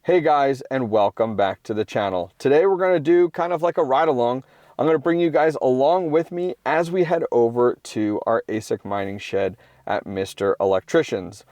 Hey guys, and welcome back to the channel. Today we're going to do kind of like a ride along. I'm going to bring you guys along with me as we head over to our ASIC mining shed at Mr. Electrician's.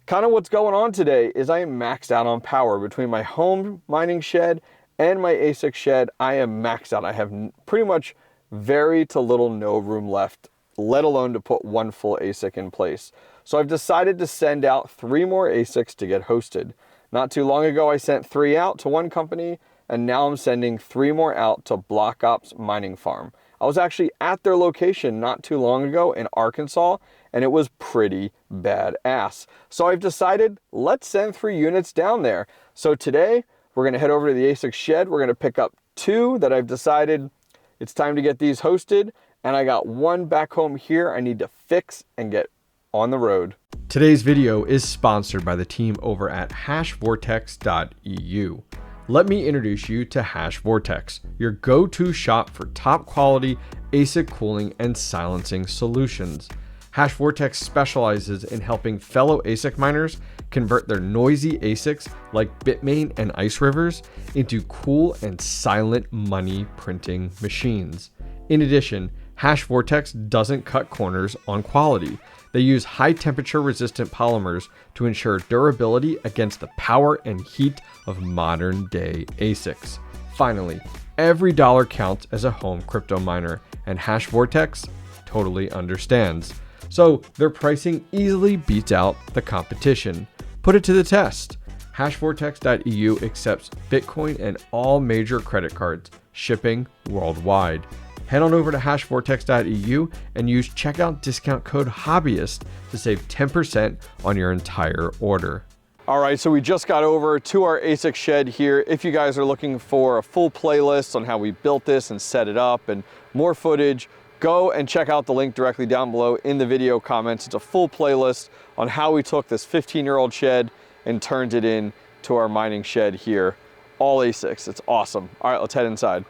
Kind of what's going on today is I am maxed out on power. Between my home mining shed and my ASIC shed, I am maxed out. I have pretty much very to little no room left, let alone to put one full ASIC in place. So I've decided to send out 3 more ASICs to get hosted. Not too long ago, I sent 3 out to one company, and now I'm sending 3 more out to Blockops mining farm. I was actually at their location not too long ago in Arkansas, and it was pretty badass. So I've decided, let's send 3 units down there. So today, we're gonna head over to the ASIC shed. We're gonna pick up 2 that I've decided it's time to get these hosted, and I got 1 back home here I need to fix and get on the road. Today's video is sponsored by the team over at HashVortex.eu. Let me introduce you to HashVortex, your go-to shop for top quality ASIC cooling and silencing solutions. HashVortex specializes in helping fellow ASIC miners convert their noisy ASICs like Bitmain and 𝐼𝐶rivers into cool and silent money printing machines. In addition, HashVortex doesn't cut corners on quality. They use high temperature resistant polymers to ensure durability against the power and heat of modern day ASICs. Finally, every dollar counts as a home crypto miner, and HashVortex totally understands. So their pricing easily beats out the competition. Put it to the test. HashVortex.eu accepts Bitcoin and all major credit cards, shipping worldwide. Head on over to HashVortex.eu and use checkout discount code HOBBYIST to save 10% on your entire order. All right, so we just got over to our ASIC shed here. If you guys are looking for a full playlist on how we built this and set it up and more footage, go and check out the link directly down below in the video comments. It's a full playlist on how we took this 15-year-old shed and turned it into our mining shed here. All ASICs, it's awesome. All right, let's head inside.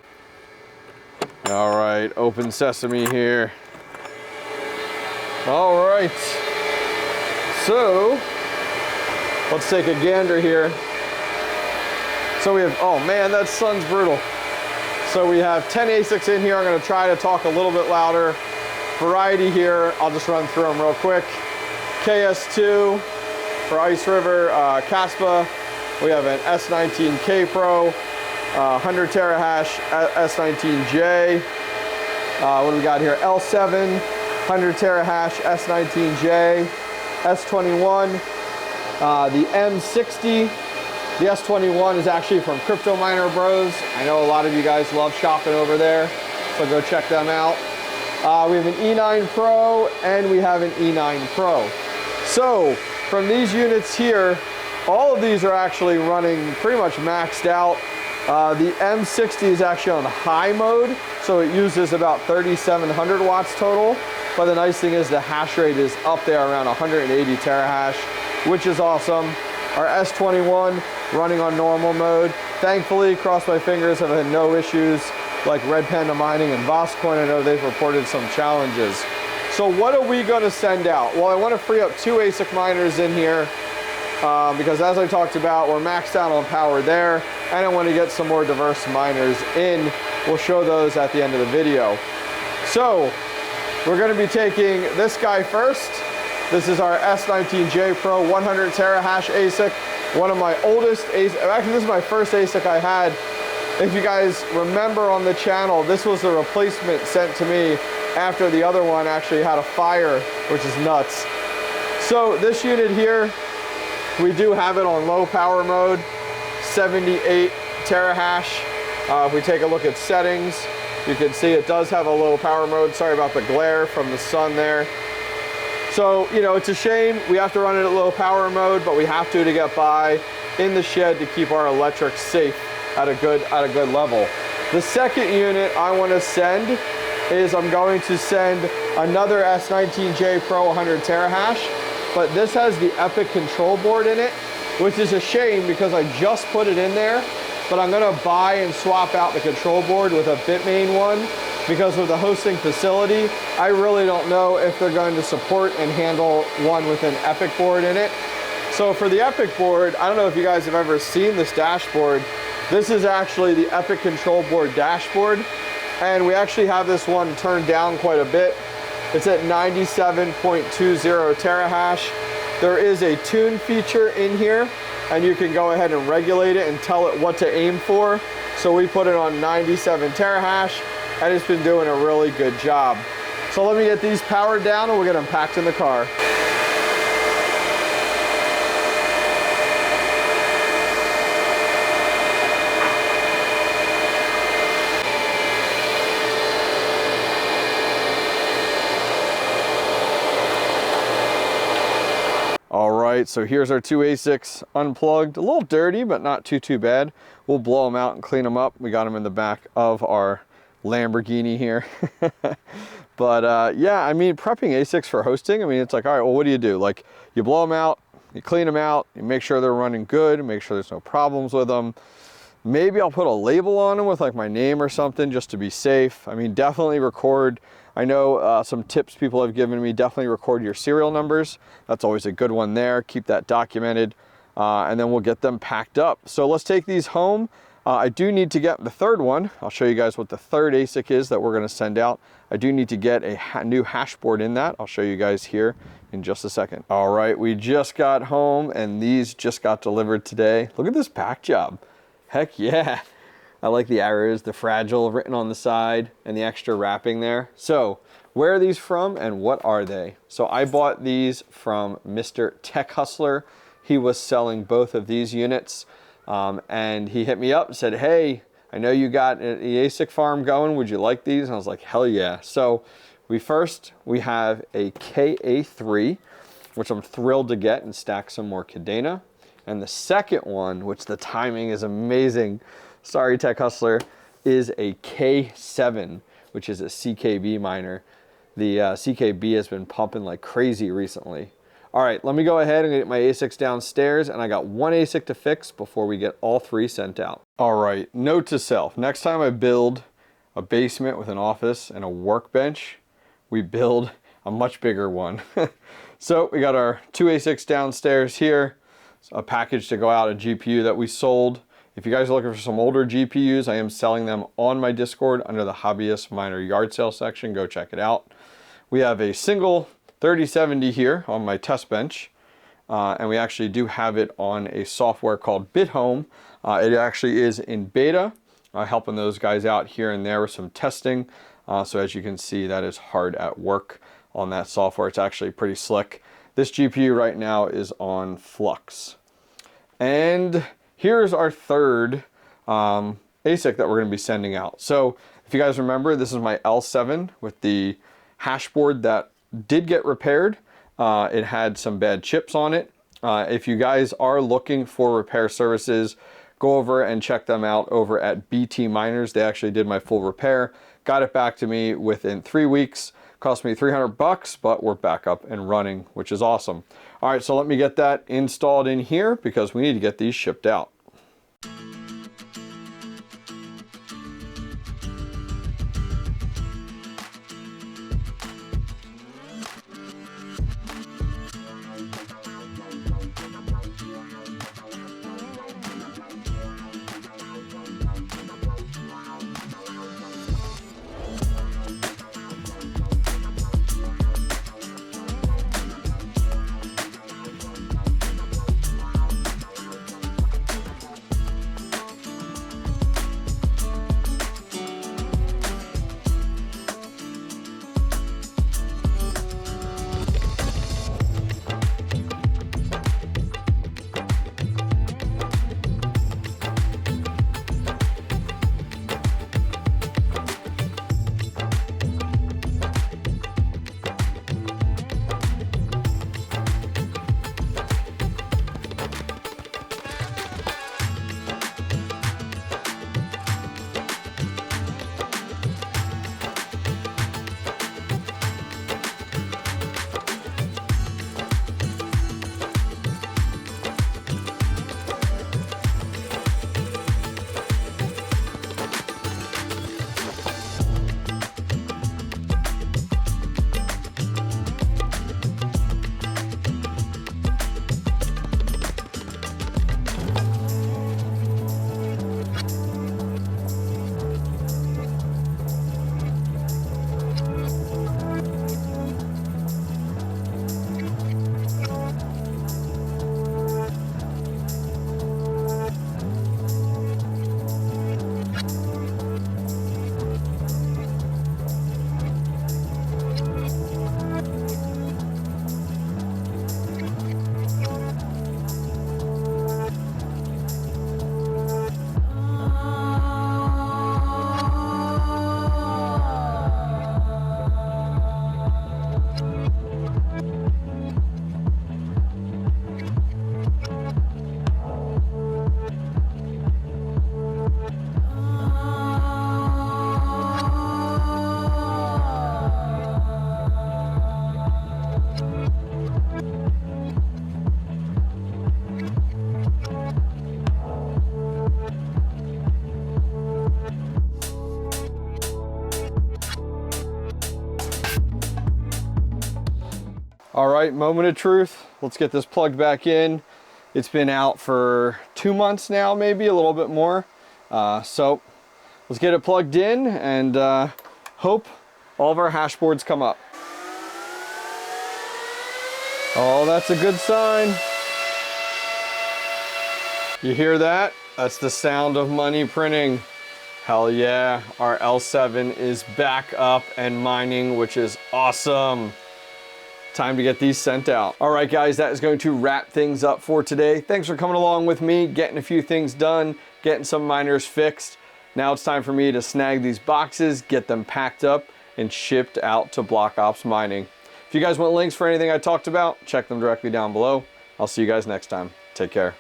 All right, open sesame here. All right, so let's take a gander here. So we have, oh man, that sun's brutal. So we have 10 ASICs in here. I'm gonna try to talk a little bit louder. Variety here, I'll just run through them real quick. KS2 for 𝐼𝐶river, 𝐋𝐨𝐨𝐤𝐢𝐧𝐠. We have an S19K Pro. 100 terahash S19J. What do we got here? L7, 100 terahash S19J, S21, the M60. The S21 is actually from Crypto Miner Bros. I know a lot of you guys love shopping over there, so go check them out. We have an E9 Pro and we have an E9 Pro. So from these units here, all of these are actually running pretty much maxed out. The M60 is actually on high mode, so it uses about 3,700 watts total. But the nice thing is the hash rate is up there around 180 terahash, which is awesome. Our S21 running on normal mode. Thankfully, cross my fingers, I've had no issues like Red Panda Mining and Dogecoin. I know they've reported some challenges. So what are we going to send out? Well, I want to free up 2 ASIC miners in here. Because as I talked about, we're maxed out on power there, and I want to get some more diverse miners in. We'll show those at the end of the video. So we're going to be taking this guy first. This is our S19J Pro 100 terahash ASIC, one of my oldest ASIC. Actually, this is my first ASIC I had. If you guys remember on the channel, this was the replacement sent to me after the other one actually had a fire, which is nuts. So this unit here, we do have it on low power mode, 78 terahash. If we take a look at settings, you can see it does have a low power mode. Sorry about the glare from the sun there. So, you know, it's a shame we have to run it at low power mode, but we have to get by in the shed to keep our electric safe at a good level. The second unit I want to send is I'm going to send another S19J Pro 100 terahash. But this has the Epic control board in it, which is a shame because I just put it in there, but I'm gonna buy and swap out the control board with a Bitmain one because with the hosting facility, I really don't know if they're going to support and handle one with an Epic board in it. So for the Epic board, I don't know if you guys have ever seen this dashboard. This is actually the Epic control board dashboard. And we actually have this one turned down quite a bit. It's at 97.20 terahash. There is a tune feature in here, and you can go ahead and regulate it and tell it what to aim for. So we put it on 97 terahash, and it's been doing a really good job. So let me get these powered down and we'll get them packed in the car. All right, so here's our two ASICs unplugged. A little dirty, but not too bad. We'll blow them out and clean them up. We got them in the back of our Lamborghini here. But yeah, I mean, prepping ASICs for hosting, I mean, it's like, all right, well, what do? Like, you blow them out, you clean them out, you make sure they're running good, make sure there's no problems with them. Maybe I'll put a label on them with like my name or something just to be safe. I mean, definitely record. I know some tips people have given me, definitely record your serial numbers. That's always a good one there. Keep that documented, and then we'll get them packed up. So let's take these home. I do need to get the third one. I'll show you guys what the third ASIC is that we're gonna send out. I do need to get a new hash board in that. I'll show you guys here in just a second. All right, we just got home and these just got delivered today. Look at this pack job. Heck yeah. I like the arrows, the fragile written on the side, and the extra wrapping there. So where are these from and what are they? So I bought these from Mr. Tech Hustler. He was selling both of these units, and he hit me up and said, hey, I know you got the ASIC farm going. Would you like these? And I was like, hell yeah. So we have a KA3, which I'm thrilled to get and stack some more Kadena. And the second one, which the timing is amazing, sorry Tech Hustler, is a K7, which is a CKB miner. The CKB has been pumping like crazy recently. All right, let me go ahead and get my ASICs downstairs, and I got one ASIC to fix before we get all three sent out. All right, note to self, next time I build a basement with an office and a workbench, we build a much bigger one. So we got our two ASICs downstairs here, a package to go out, a GPU that we sold. If you guys are looking for some older GPUs, I am selling them on my Discord under the Hobbyist Miner yard sale section. Go check it out. We have a single 3070 here on my test bench, and we actually do have it on a software called BitHome. It actually is in beta, helping those guys out here and there with some testing. So as you can see, that is hard at work on that software. It's actually pretty slick. This GPU right now is on Flux. And here's our third ASIC that we're going to be sending out. So if you guys remember, this is my L7 with the hash board that did get repaired. It had some bad chips on it. If you guys are looking for repair services, go over and check them out over at BT Miners. They actually did my full repair, got it back to me within 3 weeks. Cost me $300, but we're back up and running, which is awesome. All right, so let me get that installed in here because we need to get these shipped out. All right, moment of truth. Let's get this plugged back in. It's been out for 2 months now, maybe a little bit more. So let's get it plugged in and hope all of our hash boards come up. Oh, that's a good sign. You hear that? That's the sound of money printing. Hell yeah, our L7 is back up and mining, which is awesome. Time to get these sent out. All right, guys, that is going to wrap things up for today. Thanks for coming along with me, getting a few things done, getting some miners fixed. Now it's time for me to snag these boxes, get them packed up, and shipped out to Blockops Mining. If you guys want links for anything I talked about, check them directly down below. I'll see you guys next time. Take care.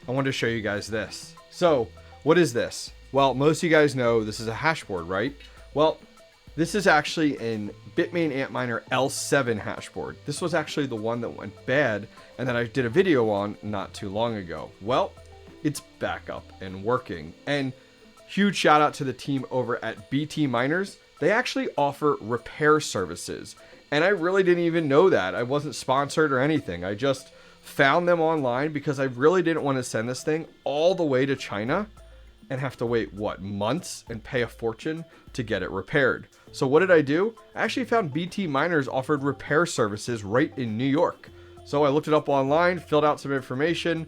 I wanted to show you guys this. So, what is this? Well, most of you guys know this is a hash board, right? Well, this is actually an Bitmain Antminer L7 hash board. This was actually the one that went bad and that I did a video on not too long ago. Well, it's back up and working. And huge shout out to the team over at BT Miners. They actually offer repair services. And I really didn't even know that. I wasn't sponsored or anything. I just found them online because I really didn't want to send this thing all the way to China and have to wait, what, months and pay a fortune to get it repaired. So what did I do? I actually found BT Miners offered repair services right in New York. So I looked it up online, filled out some information,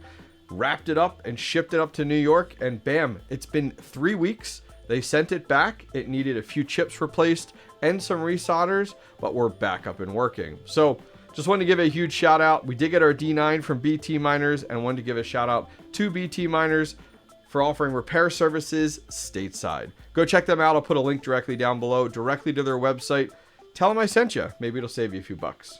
wrapped it up and shipped it up to New York, and bam, it's been 3 weeks. They sent it back. It needed a few chips replaced and some resolders, but we're back up and working. So just wanted to give a huge shout out. We did get our D9 from BT Miners, and wanted to give a shout out to BT Miners for offering repair services stateside. Go check them out. I'll put a link directly down below, directly to their website. Tell them I sent you. Maybe it'll save you a few bucks.